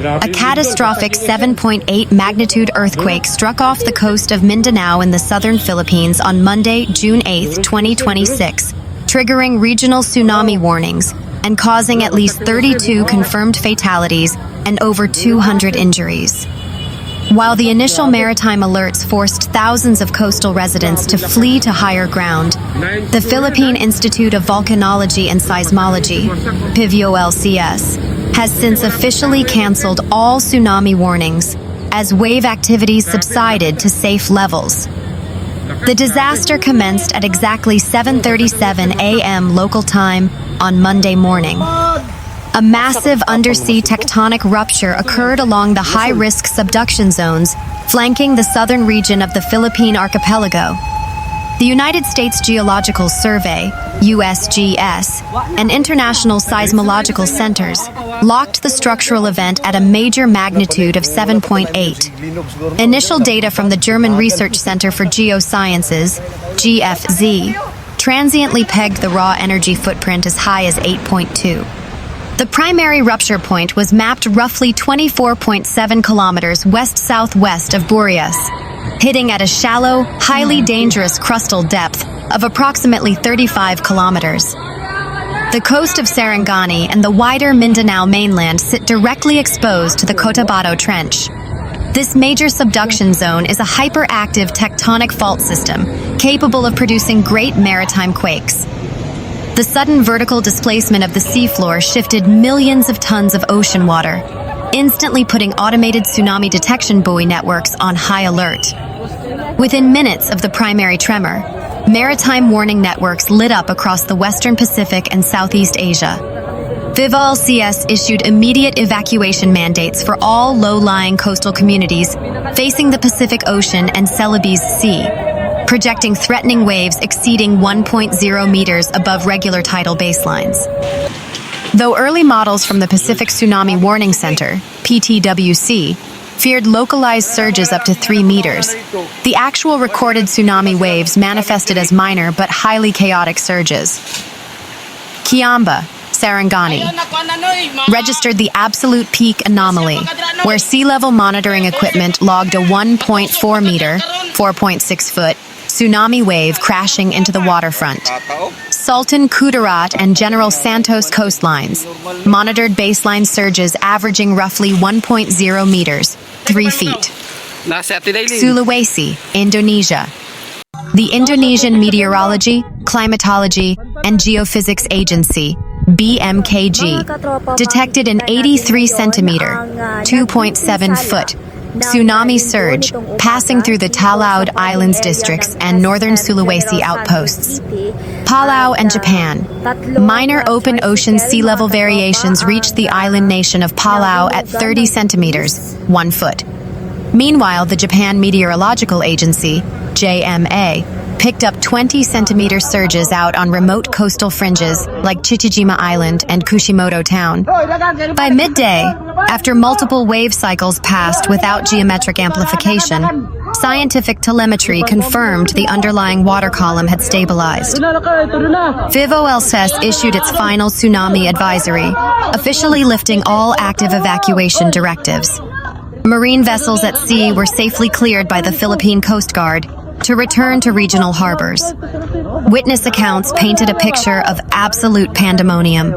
a catastrophic 7.8 magnitude earthquake struck off the coast of Mindanao in the southern Philippines on Monday, June 8, 2026, triggering regional tsunami warnings and causing at least 32 confirmed fatalities and over 200 injuries. While the initial maritime alerts forced thousands of coastal residents to flee to higher ground, the Philippine Institute of Volcanology and Seismology, PIVOLCS, has since officially canceled all tsunami warnings as wave activities subsided to safe levels. The disaster commenced at exactly 7:37 a.m. local time on Monday morning. A massive undersea tectonic rupture occurred along the high-risk subduction zones flanking the southern region of the Philippine archipelago. The United States Geological Survey, USGS, and international seismological centers locked the structural event at a major magnitude of 7.8. Initial data from the German Research Center for Geosciences, GFZ, transiently pegged the raw energy footprint as high as 8.2. The primary rupture point was mapped roughly 24.7 kilometers west-southwest of Burias, hitting at a shallow, highly dangerous crustal depth of approximately 35 kilometers. The coast of Sarangani and the wider Mindanao mainland sit directly exposed to the Cotabato Trench. This major subduction zone is a hyperactive tectonic fault system capable of producing great maritime quakes. The sudden vertical displacement of the seafloor shifted millions of tons of ocean water, instantly putting automated tsunami detection buoy networks on high alert. Within minutes of the primary tremor, maritime warning networks lit up across the Western Pacific and Southeast Asia. PIVOLCS issued immediate evacuation mandates for all low-lying coastal communities facing the Pacific Ocean and Celebes Sea, projecting threatening waves exceeding 1.0 meters above regular tidal baselines. Though early models from the Pacific Tsunami Warning Center, PTWC, feared localized surges up to 3 meters, the actual recorded tsunami waves manifested as minor but highly chaotic surges. Kiamba, Sarangani, registered the absolute peak anomaly, where sea level monitoring equipment logged a 1.4 meter, 4.6 foot, tsunami wave crashing into the waterfront. Sultan Kudarat and General Santos coastlines monitored baseline surges averaging roughly 1.0 meters, 3 feet. Sulawesi, Indonesia. The Indonesian Meteorology, Climatology, and Geophysics Agency, BMKG, detected an 83 centimeter, 2.7 foot, tsunami surge passing through the Talaud Islands districts and northern Sulawesi outposts. Palau and Japan. Minor open ocean sea level variations reached the island nation of Palau at 30 centimeters, 1 foot. Meanwhile, the Japan Meteorological Agency, JMA, picked up 20-centimeter surges out on remote coastal fringes like Chichijima Island and Kushimoto Town. By midday, after multiple wave cycles passed without geometric amplification, scientific telemetry confirmed the underlying water column had stabilized. PIVOLCS issued its final tsunami advisory, officially lifting all active evacuation directives. Marine vessels at sea were safely cleared by the Philippine Coast Guard to return to regional harbors. Witness accounts painted a picture of absolute pandemonium.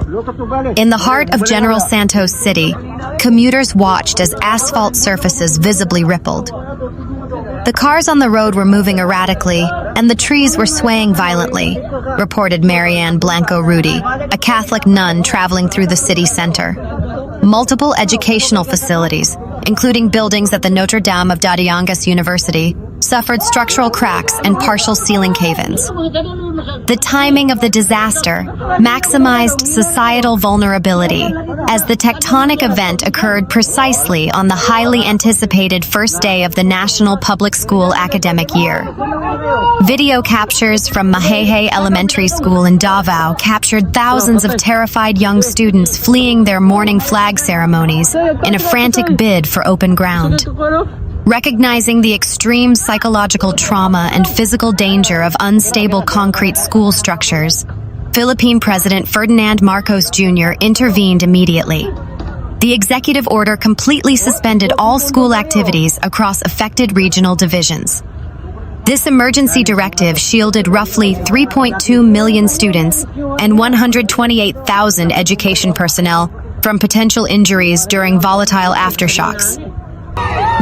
In the heart of General Santos City, commuters watched as asphalt surfaces visibly rippled. The cars on the road were moving erratically, and the trees were swaying violently, reported Marianne Blanco Rudy, a Catholic nun traveling through the city center. Multiple educational facilities, including buildings at the Notre Dame of Dadiangas University, suffered structural cracks and partial ceiling cave-ins. The timing of the disaster maximized societal vulnerability, as the tectonic event occurred precisely on the highly anticipated first day of the National Public School academic year. Video captures from Mahehe Elementary School in Davao captured thousands of terrified young students fleeing their morning flag ceremonies in a frantic bid for open ground. Recognizing the extreme psychological trauma and physical danger of unstable concrete school structures, Philippine President Ferdinand Marcos Jr. intervened immediately. The executive order completely suspended all school activities across affected regional divisions. This emergency directive shielded roughly 3.2 million students and 128,000 education personnel from potential injuries during volatile aftershocks.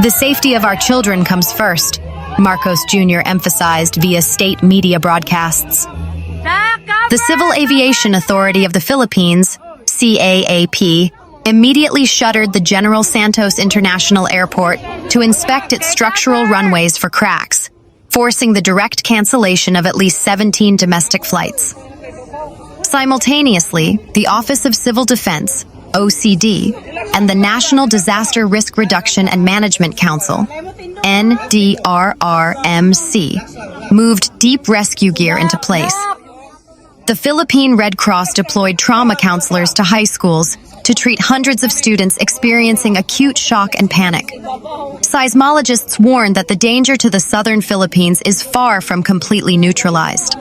The safety of our children comes first, Marcos Jr. emphasized via state media broadcasts. The Civil Aviation Authority of the Philippines, CAAP, immediately shuttered the General Santos International Airport to inspect its structural runways for cracks, forcing the direct cancellation of at least 17 domestic flights. Simultaneously, the Office of Civil Defense, OCD, and the National Disaster Risk Reduction and Management Council, NDRRMC, moved deep rescue gear into place. The Philippine Red Cross deployed trauma counselors to high schools to treat hundreds of students experiencing acute shock and panic. Seismologists warn that the danger to the southern Philippines is far from completely neutralized.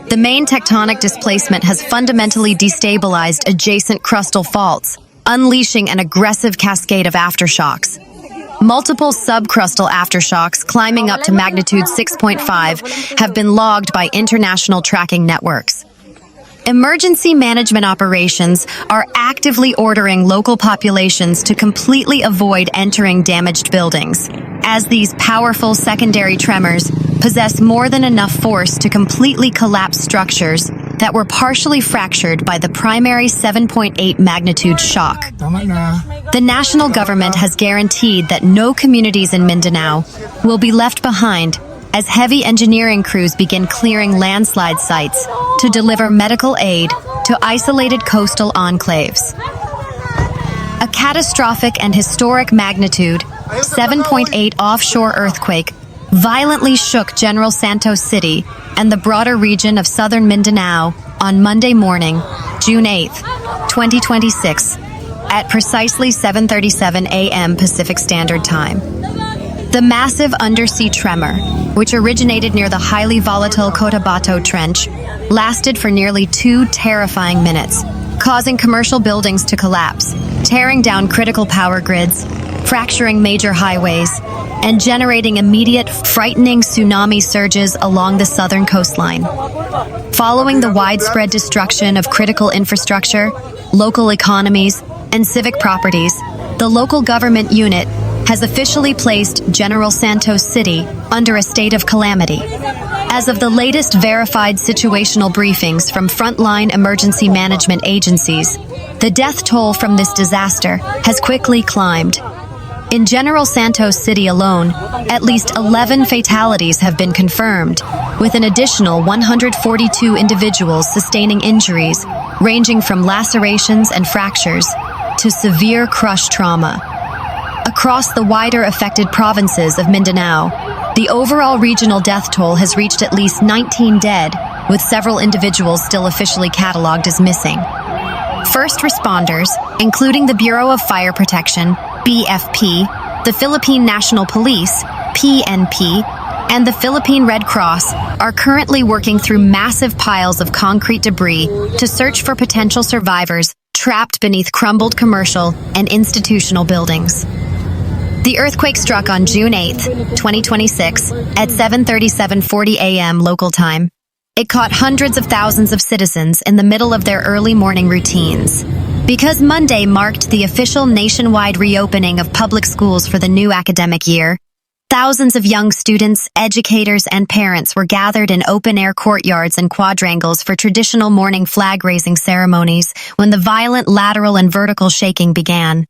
The main tectonic displacement has fundamentally destabilized adjacent crustal faults, unleashing an aggressive cascade of aftershocks. Multiple subcrustal aftershocks climbing up to magnitude 6.5 have been logged by international tracking networks. Emergency management operations are actively ordering local populations to completely avoid entering damaged buildings, as these powerful secondary tremors possess more than enough force to completely collapse structures that were partially fractured by the primary 7.8 magnitude shock. The national government has guaranteed that no communities in Mindanao will be left behind as heavy engineering crews begin clearing landslide sites to deliver medical aid to isolated coastal enclaves. A catastrophic and historic magnitude 7.8 offshore earthquake violently shook General Santos City and the broader region of southern Mindanao on Monday morning, June 8, 2026, at precisely 7:37 a.m. Pacific Standard Time. The massive undersea tremor, which originated near the highly volatile Cotabato Trench, lasted for nearly 2 terrifying minutes, causing commercial buildings to collapse, tearing down critical power grids, fracturing major highways, and generating immediate, frightening tsunami surges along the southern coastline. Following the widespread destruction of critical infrastructure, local economies, and civic properties, the local government unit has officially placed General Santos City under a state of calamity. As of the latest verified situational briefings from frontline emergency management agencies, the death toll from this disaster has quickly climbed. In General Santos City alone, at least 11 fatalities have been confirmed, with an additional 142 individuals sustaining injuries ranging from lacerations and fractures to severe crush trauma. Across the wider affected provinces of Mindanao, the overall regional death toll has reached at least 19 dead, with several individuals still officially catalogued as missing. First responders, including the Bureau of Fire Protection, BFP, the Philippine National Police, PNP, and the Philippine Red Cross, are currently working through massive piles of concrete debris to search for potential survivors trapped beneath crumbled commercial and institutional buildings. The earthquake struck on June 8, 2026, at 7:37:40 a.m. local time. It caught hundreds of thousands of citizens in the middle of their early morning routines. Because Monday marked the official nationwide reopening of public schools for the new academic year, thousands of young students, educators, and parents were gathered in open-air courtyards and quadrangles for traditional morning flag-raising ceremonies when the violent lateral and vertical shaking began.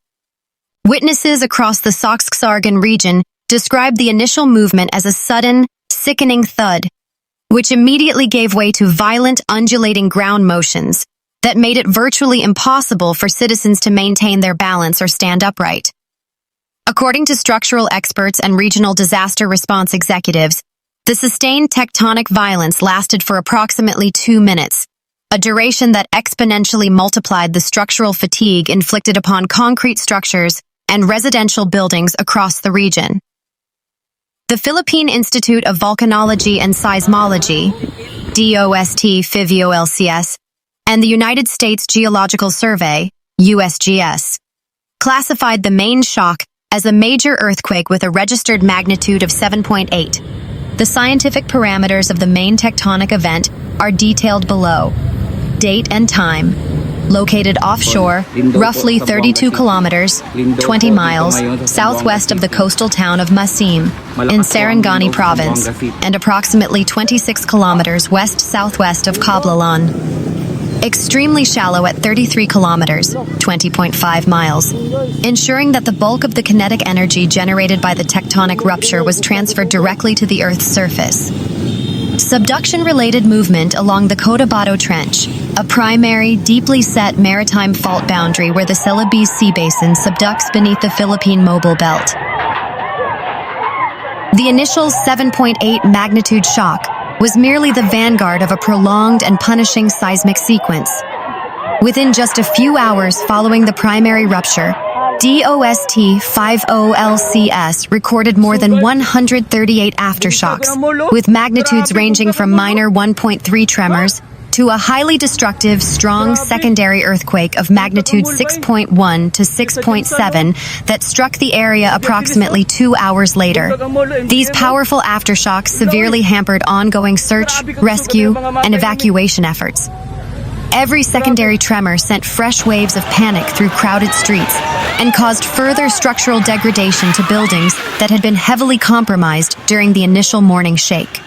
Witnesses across the Soxargen region described the initial movement as a sudden, sickening thud, which immediately gave way to violent, undulating ground motions that made it virtually impossible for citizens to maintain their balance or stand upright. According to structural experts and regional disaster response executives, the sustained tectonic violence lasted for approximately 2 minutes, a duration that exponentially multiplied the structural fatigue inflicted upon concrete structures and residential buildings across the region. The Philippine Institute of Volcanology and Seismology, DOST-FIVOLCS, and the United States Geological Survey, USGS, classified the main shock as a major earthquake with a registered magnitude of 7.8. The scientific parameters of the main tectonic event are detailed below. Date and time. Located offshore, roughly 32 kilometers, 20 miles, southwest of the coastal town of Masim, in Sarangani province, and approximately 26 kilometers west-southwest of Kablalan. Extremely shallow at 33 kilometers, 20.5 miles, ensuring that the bulk of the kinetic energy generated by the tectonic rupture was transferred directly to the Earth's surface. Subduction-related movement along the Cotabato Trench, a primary, deeply set maritime fault boundary where the Celebes Sea Basin subducts beneath the Philippine Mobile Belt. The initial 7.8 magnitude shock was merely the vanguard of a prolonged and punishing seismic sequence. Within just a few hours following the primary rupture, DOST-50LCS recorded more than 138 aftershocks, with magnitudes ranging from minor 1.3 tremors to a highly destructive, strong secondary earthquake of magnitude 6.1 to 6.7 that struck the area approximately 2 hours later. These powerful aftershocks severely hampered ongoing search, rescue, and evacuation efforts. Every secondary tremor sent fresh waves of panic through crowded streets and caused further structural degradation to buildings that had been heavily compromised during the initial morning shake.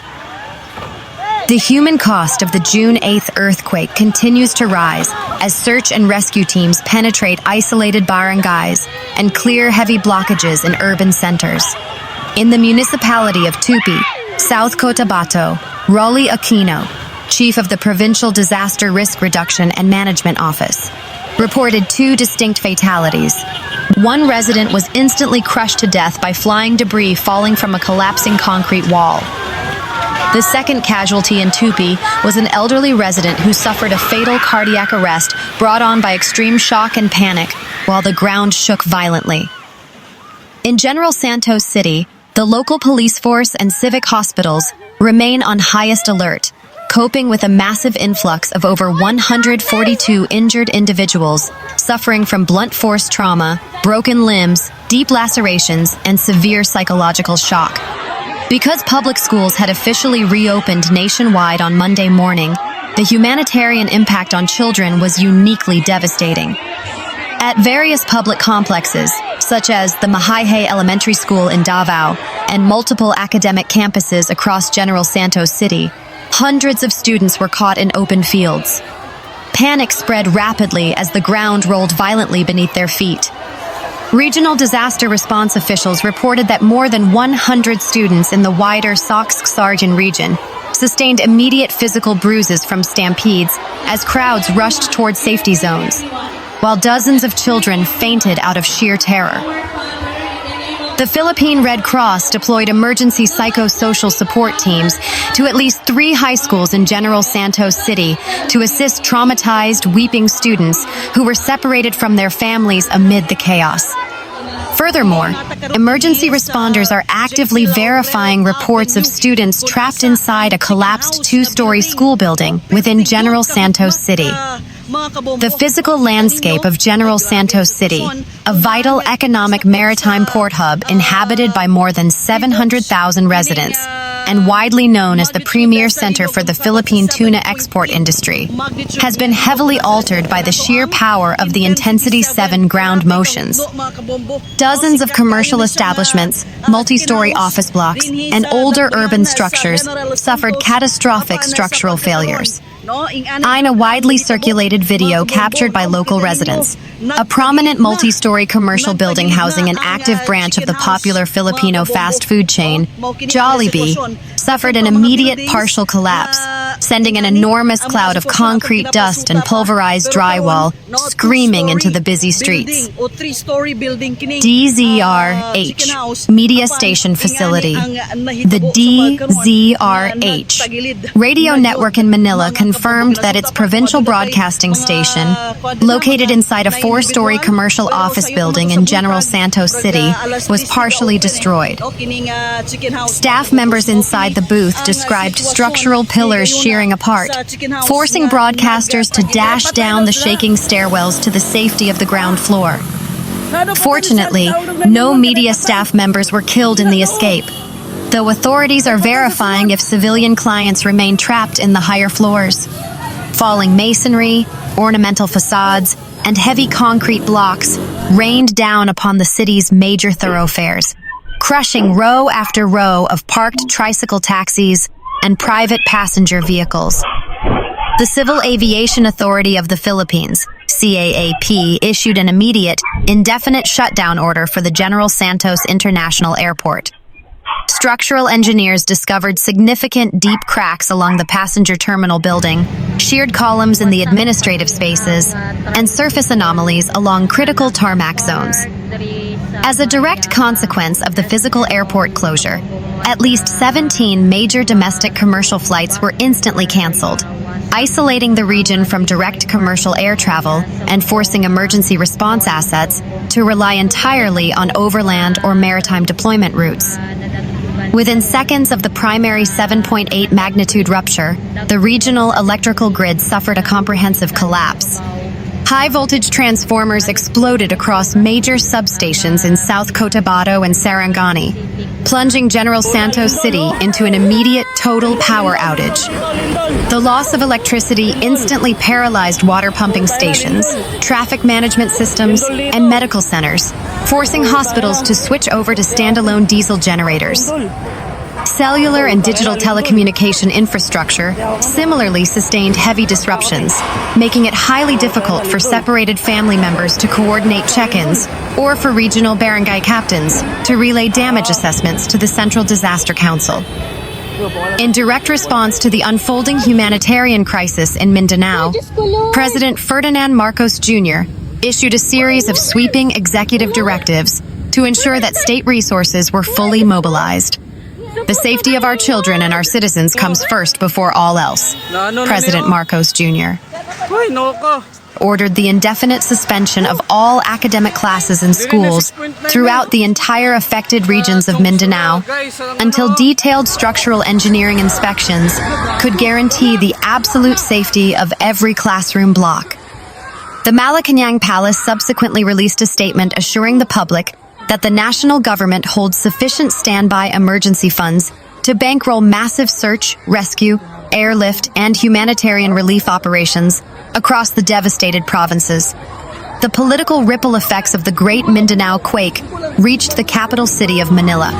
The human cost of the June 8th earthquake continues to rise as search and rescue teams penetrate isolated barangays and clear heavy blockages in urban centers. In the municipality of Tupi, South Cotabato, Rolly Aquino, chief of the Provincial Disaster Risk Reduction and Management Office, reported 2 distinct fatalities. One resident was instantly crushed to death by flying debris falling from a collapsing concrete wall. The second casualty in Tupi was an elderly resident who suffered a fatal cardiac arrest brought on by extreme shock and panic while the ground shook violently. In General Santos City, the local police force and civic hospitals remain on highest alert, coping with a massive influx of over 142 injured individuals suffering from blunt force trauma, broken limbs, deep lacerations, and severe psychological shock. Because public schools had officially reopened nationwide on Monday morning, the humanitarian impact on children was uniquely devastating. At various public complexes, such as the Mahaihe Elementary School in Davao and multiple academic campuses across General Santos City, hundreds of students were caught in open fields. Panic spread rapidly as the ground rolled violently beneath their feet. Regional disaster response officials reported that more than 100 students in the wider Sox-Sargen region sustained immediate physical bruises from stampedes as crowds rushed toward safety zones, while dozens of children fainted out of sheer terror. The Philippine Red Cross deployed emergency psychosocial support teams to at least 3 high schools in General Santos City to assist traumatized, weeping students who were separated from their families amid the chaos. Furthermore, emergency responders are actively verifying reports of students trapped inside a collapsed 2-story school building within General Santos City. The physical landscape of General Santos City, a vital economic maritime port hub inhabited by more than 700,000 residents, and widely known as the premier center for the Philippine tuna export industry, has been heavily altered by the sheer power of the Intensity 7 ground motions. Dozens of commercial establishments, multi-story office blocks, and older urban structures suffered catastrophic structural failures. In a widely circulated video captured by local residents, a prominent multi-story commercial building housing an active branch of the popular Filipino fast food chain, Jollibee, suffered an immediate partial collapse, sending an enormous cloud of concrete dust and pulverized drywall screaming into the busy streets. DZRH, Media Station Facility. The DZRH radio network in Manila confirmed that its provincial broadcasting station, located inside a 4-story commercial office building in General Santos City, was partially destroyed. Staff members inside the booth described structural pillars shearing apart, forcing broadcasters to dash down the shaking stairwells to the safety of the ground floor. Fortunately, no media staff members were killed in the escape, though authorities are verifying if civilian clients remain trapped in the higher floors. Falling masonry, ornamental facades, and heavy concrete blocks rained down upon the city's major thoroughfares, crushing row after row of parked tricycle taxis and private passenger vehicles. The Civil Aviation Authority of the Philippines, CAAP, issued an immediate, indefinite shutdown order for the General Santos International Airport. Structural engineers discovered significant deep cracks along the passenger terminal building, sheared columns in the administrative spaces, and surface anomalies along critical tarmac zones. As a direct consequence of the physical airport closure, at least 17 major domestic commercial flights were instantly canceled, isolating the region from direct commercial air travel and forcing emergency response assets to rely entirely on overland or maritime deployment routes. Within seconds of the primary 7.8 magnitude rupture, the regional electrical grid suffered a comprehensive collapse. High-voltage transformers exploded across major substations in South Cotabato and Sarangani, plunging General Santos City into an immediate total power outage. The loss of electricity instantly paralyzed water pumping stations, traffic management systems, and medical centers, forcing hospitals to switch over to standalone diesel generators. Cellular and digital telecommunication infrastructure similarly sustained heavy disruptions, making it highly difficult for separated family members to coordinate check-ins or for regional barangay captains to relay damage assessments to the Central Disaster Council. In direct response to the unfolding humanitarian crisis in Mindanao, President Ferdinand Marcos Jr. issued a series of sweeping executive directives to ensure that state resources were fully mobilized. The safety of our children and our citizens comes first before all else, President Marcos Jr. ordered the indefinite suspension of all academic classes in schools throughout the entire affected regions of Mindanao until detailed structural engineering inspections could guarantee the absolute safety of every classroom block. The Malacañang Palace subsequently released a statement assuring the public that the national government holds sufficient standby emergency funds to bankroll massive search, rescue, airlift, and humanitarian relief operations across the devastated provinces. The political ripple effects of the Great Mindanao Quake reached the capital city of Manila.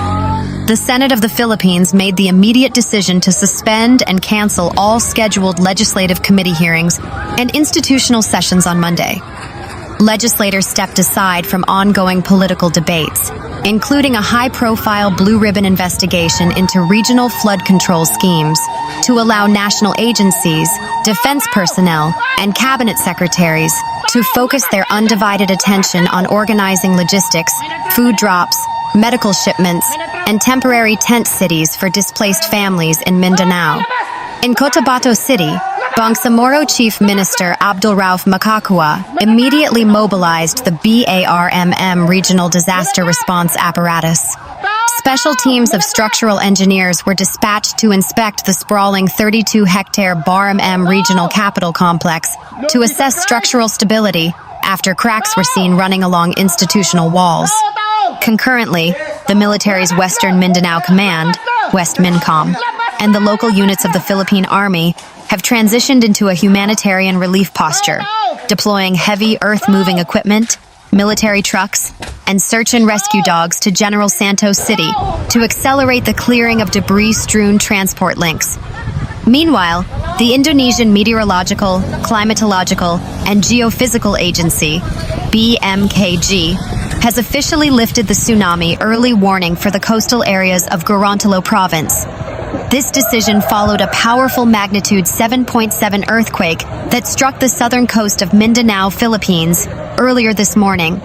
The Senate of the Philippines made the immediate decision to suspend and cancel all scheduled legislative committee hearings and institutional sessions on Monday. Legislators stepped aside from ongoing political debates, including a high-profile blue ribbon investigation into regional flood control schemes, to allow national agencies, defense personnel, and cabinet secretaries to focus their undivided attention on organizing logistics, food drops, medical shipments, and temporary tent cities for displaced families in Mindanao. In Cotabato City, Bangsamoro Chief Minister Abdul Rauf Makakua immediately mobilized the BARMM Regional Disaster Response Apparatus. Special teams of structural engineers were dispatched to inspect the sprawling 32-hectare BARMM Regional Capital Complex to assess structural stability after cracks were seen running along institutional walls. Concurrently, the military's Western Mindanao Command, West MINCOM, and the local units of the Philippine Army have transitioned into a humanitarian relief posture, deploying heavy earth-moving equipment, military trucks, and search and rescue dogs to General Santos City to accelerate the clearing of debris-strewn transport links. Meanwhile, the Indonesian Meteorological, Climatological, and Geophysical Agency, BMKG, has officially lifted the tsunami early warning for the coastal areas of Gorontalo Province. This decision followed a powerful magnitude 7.7 earthquake that struck the southern coast of Mindanao, Philippines, earlier this morning.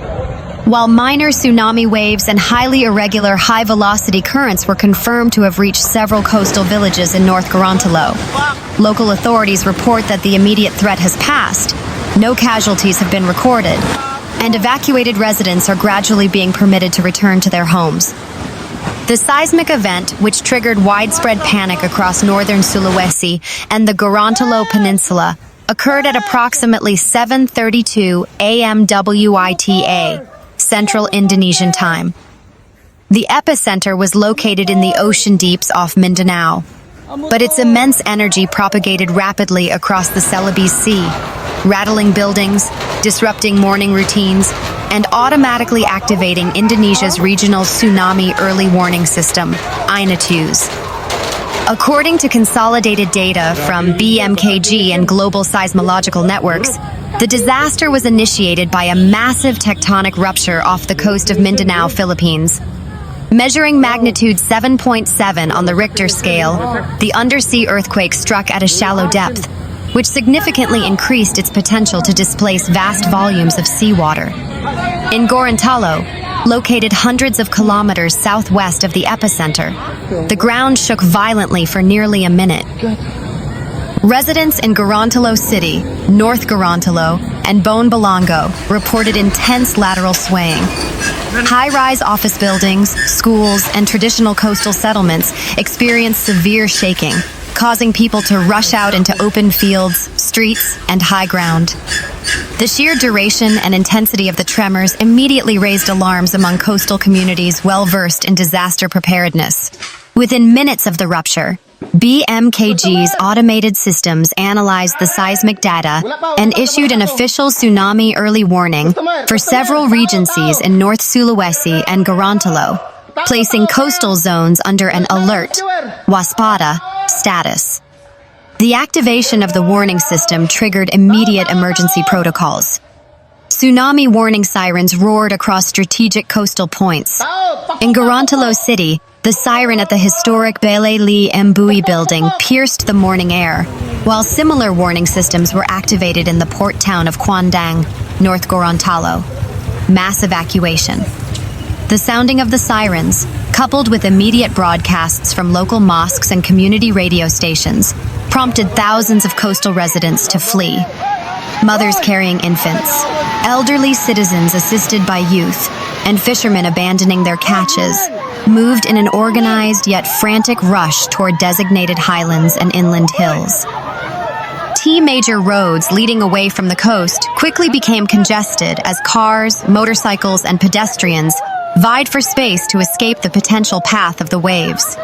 While minor tsunami waves and highly irregular high-velocity currents were confirmed to have reached several coastal villages in North Gorontalo, local authorities report that the immediate threat has passed, no casualties have been recorded, and evacuated residents are gradually being permitted to return to their homes. The seismic event, which triggered widespread panic across northern Sulawesi and the Gorontalo Peninsula, occurred at approximately 7:32 a.m. WITA, Central Indonesian Time. The epicenter was located in the ocean deeps off Mindanao, but its immense energy propagated rapidly across the Celebes Sea, rattling buildings, disrupting morning routines, and automatically activating Indonesia's regional tsunami early warning system, INATUS. According to consolidated data from BMKG and Global Seismological Networks, the disaster was initiated by a massive tectonic rupture off the coast of Mindanao, Philippines. Measuring magnitude 7.7 on the Richter scale, the undersea earthquake struck at a shallow depth, which significantly increased its potential to displace vast volumes of seawater. In Gorontalo, located hundreds of kilometers southwest of the epicenter, the ground shook violently for nearly a minute. Residents in Gorontalo City, North Gorontalo, and Bone Bolongo reported intense lateral swaying. High-rise office buildings, schools, and traditional coastal settlements experienced severe shaking, causing people to rush out into open fields, streets, and high ground. The sheer duration and intensity of the tremors immediately raised alarms among coastal communities well-versed in disaster preparedness. Within minutes of the rupture, BMKG's automated systems analyzed the seismic data and issued an official tsunami early warning for several regencies in North Sulawesi and Gorontalo, placing coastal zones under an alert, waspada, status. The activation of the warning system triggered immediate emergency protocols. Tsunami warning sirens roared across strategic coastal points. In Gorontalo City, the siren at the historic Bele Lee Mbui building pierced the morning air, while similar warning systems were activated in the port town of Kwandang, North Gorontalo. Mass evacuation. The sounding of the sirens, coupled with immediate broadcasts from local mosques and community radio stations, prompted thousands of coastal residents to flee. Mothers carrying infants, elderly citizens assisted by youth, and fishermen abandoning their catches, moved in an organized yet frantic rush toward designated highlands and inland hills. Major roads leading away from the coast quickly became congested as cars, motorcycles, and pedestrians vied for space to escape the potential path of the waves.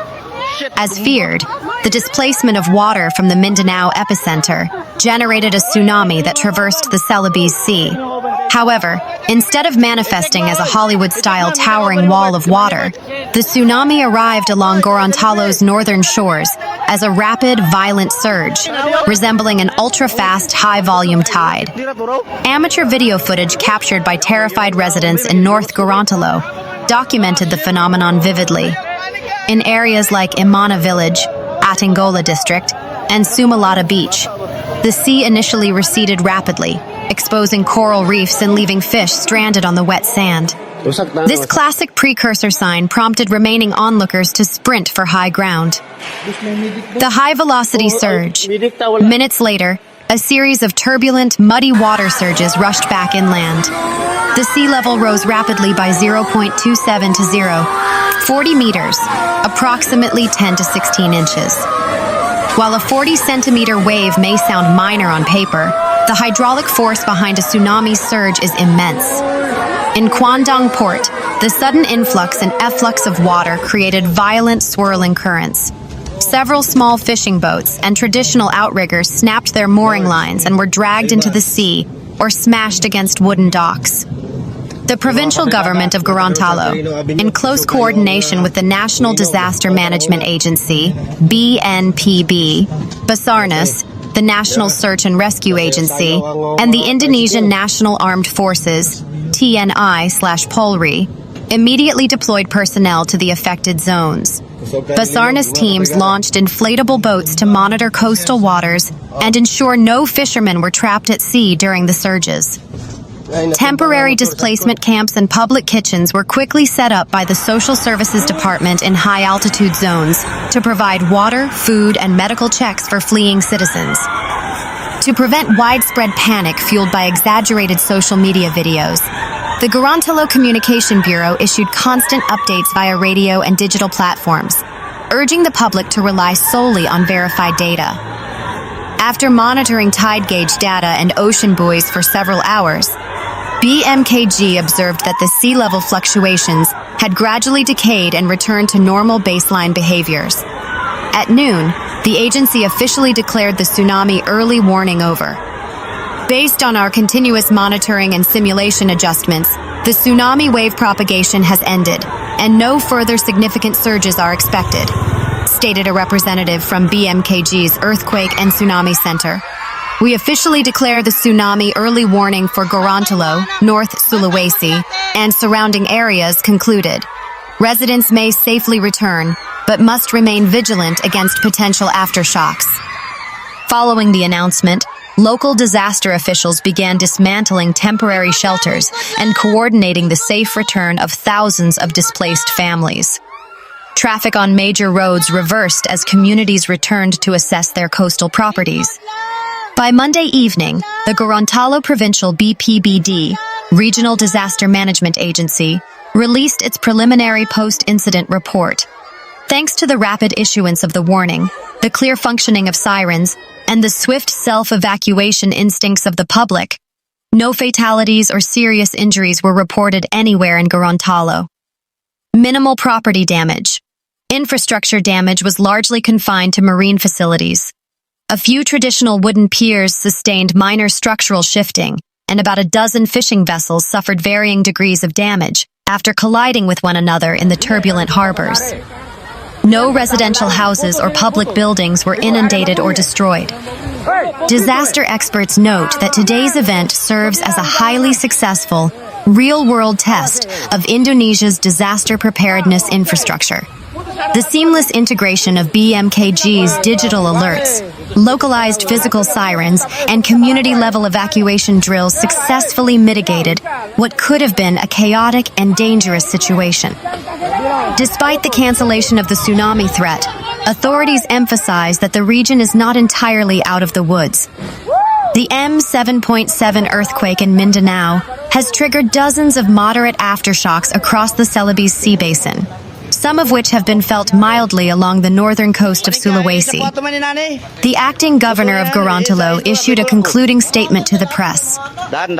As feared, the displacement of water from the Mindanao epicenter generated a tsunami that traversed the Celebes Sea. However, instead of manifesting as a Hollywood-style towering wall of water, the tsunami arrived along Gorontalo's northern shores as a rapid, violent surge, resembling an ultra-fast, high-volume tide. Amateur video footage captured by terrified residents in North Gorontalo documented the phenomenon vividly. In areas like Imana Village, Atangola District, and Sumalata Beach, the sea initially receded rapidly, exposing coral reefs and leaving fish stranded on the wet sand. This classic precursor sign prompted remaining onlookers to sprint for high ground. The high-velocity surge. Minutes later, a series of turbulent, muddy water surges rushed back inland. The sea level rose rapidly by 0.27 to 40 meters, approximately 10 to 16 inches. While a 40-centimeter wave may sound minor on paper, the hydraulic force behind a tsunami surge is immense. In Kwandang Port, the sudden influx and efflux of water created violent swirling currents. Several small fishing boats and traditional outriggers snapped their mooring lines and were dragged into the sea or smashed against wooden docks. The provincial government of Gorontalo, in close coordination with the National Disaster Management Agency, BNPB, Basarnas, the National Search and Rescue Agency, and the Indonesian National Armed Forces, TNI/Polri, immediately deployed personnel to the affected zones. Basarnas teams launched inflatable boats to monitor coastal waters and ensure no fishermen were trapped at sea during the surges. Temporary displacement camps and public kitchens were quickly set up by the Social Services Department in high-altitude zones to provide water, food, and medical checks for fleeing citizens. To prevent widespread panic fueled by exaggerated social media videos, the Gorontalo Communication Bureau issued constant updates via radio and digital platforms, urging the public to rely solely on verified data. After monitoring tide gauge data and ocean buoys for several hours, BMKG observed that the sea level fluctuations had gradually decayed and returned to normal baseline behaviors. At noon, the agency officially declared the tsunami early warning over. Based on our continuous monitoring and simulation adjustments, the tsunami wave propagation has ended, and no further significant surges are expected, stated a representative from BMKG's Earthquake and Tsunami Center. We officially declare the tsunami early warning for Gorontalo, North Sulawesi, and surrounding areas concluded. Residents may safely return, but must remain vigilant against potential aftershocks. Following the announcement, local disaster officials began dismantling temporary shelters and coordinating the safe return of thousands of displaced families. Traffic on major roads reversed as communities returned to assess their coastal properties. By Monday evening, the Gorontalo Provincial BPBD, Regional Disaster Management Agency, released its preliminary post-incident report. Thanks to the rapid issuance of the warning, the clear functioning of sirens, and the swift self-evacuation instincts of the public, no fatalities or serious injuries were reported anywhere in Gorontalo. Minimal property damage. Infrastructure damage was largely confined to marine facilities. A few traditional wooden piers sustained minor structural shifting, and about a dozen fishing vessels suffered varying degrees of damage after colliding with one another in the turbulent harbors. No residential houses or public buildings were inundated or destroyed. Disaster experts note that today's event serves as a highly successful, real-world test of Indonesia's disaster preparedness infrastructure. The seamless integration of BMKG's digital alerts, localized physical sirens, and community-level evacuation drills successfully mitigated what could have been a chaotic and dangerous situation. Despite the cancellation of the tsunami threat, authorities emphasize that the region is not entirely out of the woods. The M7.7 earthquake in Mindanao has triggered dozens of moderate aftershocks across the Celebes Sea Basin, some of which have been felt mildly along the northern coast of Sulawesi. The acting governor of Gorontalo issued a concluding statement to the press.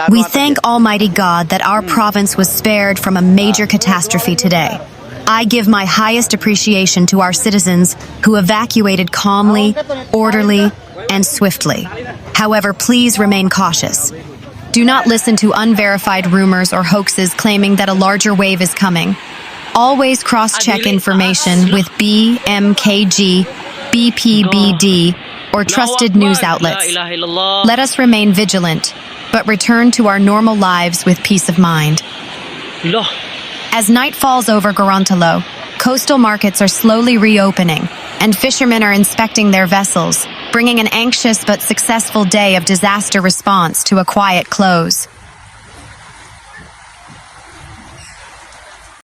"We thank Almighty God that our province was spared from a major catastrophe today. I give my highest appreciation to our citizens who evacuated calmly, orderly, and swiftly. However, please remain cautious. Do not listen to unverified rumors or hoaxes claiming that a larger wave is coming. Always cross-check information with BMKG, BPBD, or trusted news outlets. Let us remain vigilant, but return to our normal lives with peace of mind." As night falls over Gorontalo, coastal markets are slowly reopening, and fishermen are inspecting their vessels, bringing an anxious but successful day of disaster response to a quiet close.